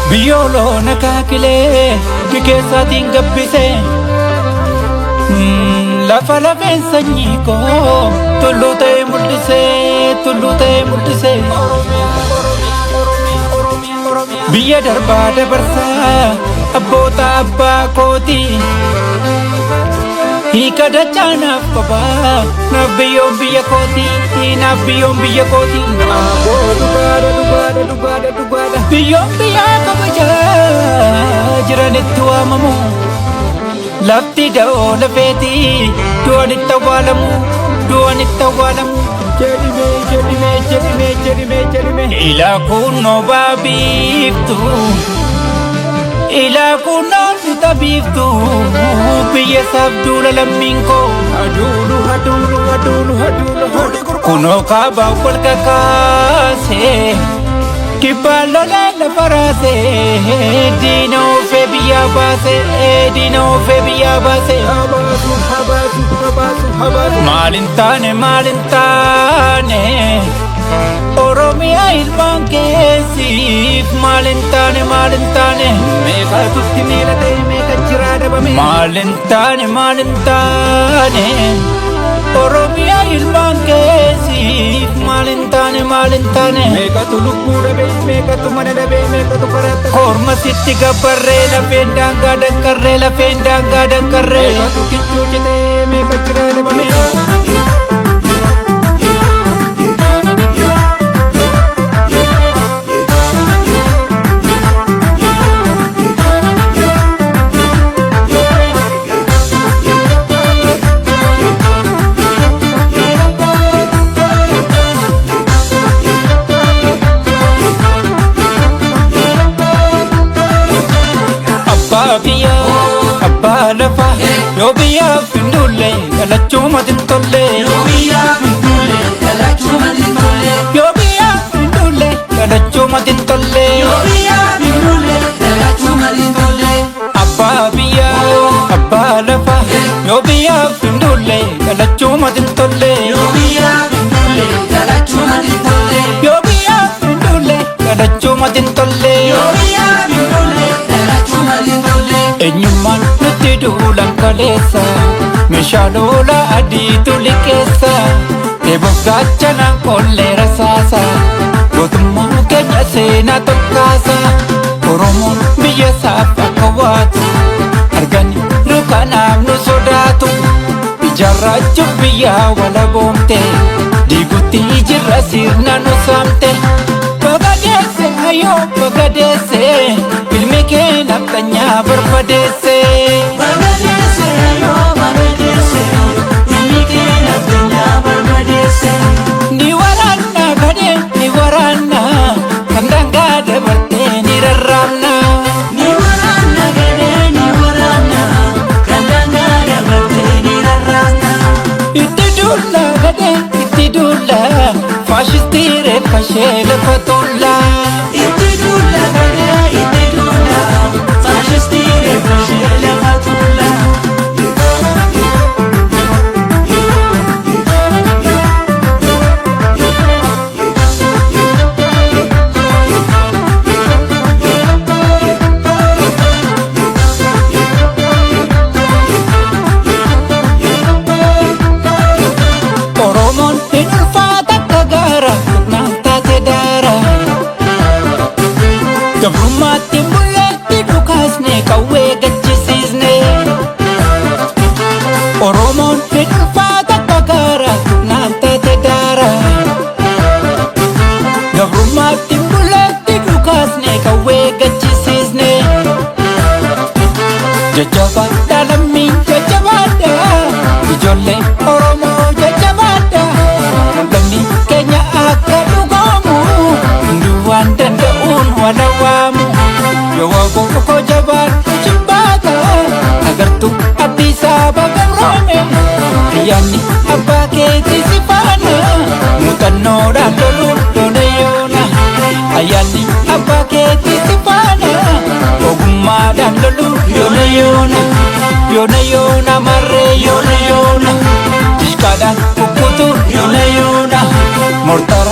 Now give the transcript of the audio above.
Biyyoo nakaakilee keessaatiin gabbise lafa lafeen sanyii koo tulluu ta'e mul'ise biyya darbaa dabarsaa abboota abbaa kooti hiika dachaanaaf qabaa naaf biyyoon biyya kooti biyyoon biyyaa kabajaa jiranitti waamamu lafti da'oo lafeeti du'an itti awwaalamu jedhime ilaa kunnoo baabiiftu ilaa kunnoo nuta biiftu biyya isaaf duula lammiin koo aduulu kunoo kaabaa wal kakaasee kibbaan lolee lafa raasee diina oofee biyyaa baasee maalin taane Oromiyaa ilmaan keessiif maalin taane meeqatutti meeqate meeqa jiraa dhabame maalin taane Oromiyaa ilmaan keessiif maalin taane meeqatu lubbuu dhabe meeqatu mana dhabe meeqatu baratte korma sitti gabbarree lafeen daangaa dankarree meeqatu kichuu jedhee meeqa jiraa dhabame abbaa lafa yoo biyyaaf hin dulle galachuma dintolle yoo biyyaaf hin dulle abbaa lafa yoo biyyaaf hin dulle galachuma dintolle yoo biyyaaf hin dulle galachuma dintolle eenyummaan nutti duulan kaleessa meeshaa lola adiitu liqeessa eeboof gaachanaan qollee rasaasa gootummaa keenya seenaa tokkaasa Oromoon biyya isaaf akka waatu argani nu kanaaf nu sodaatu ijaarrachuuf biyyaa walaboomte diigutti jirra sirna nu saamte bagadeesse ilmi kee naftanyaa barbadeesse ni waraanna kan daangaa dabartee ni rarraamna itti duulla faashistii reeffa ishee lafa tuulla gabrummaatti mul'atti dhukaasne qawwee gachisiisne Oromoon ni ulfaata gaara naan taate daara gabrummaatti mul'atti dhukaasne qawwee gachisiisne jajjabaadha lammiin jajjabaadha ijoollee Oromoo jajjabaadha lammii keenya akka dhugoomu hunduu waan danda'uun walawaamu yoo waaboo koo jabaadhu jibbaata agartuu abdiisaa bagamroome ayyaanni abbaa keetii si faana muuxannoodhaan loluun yoona ayyaanni abbaa keetii si faana ogummaadhaan loluun yoona marree yoona dishkaadhaan kukkutuu yoona mortaa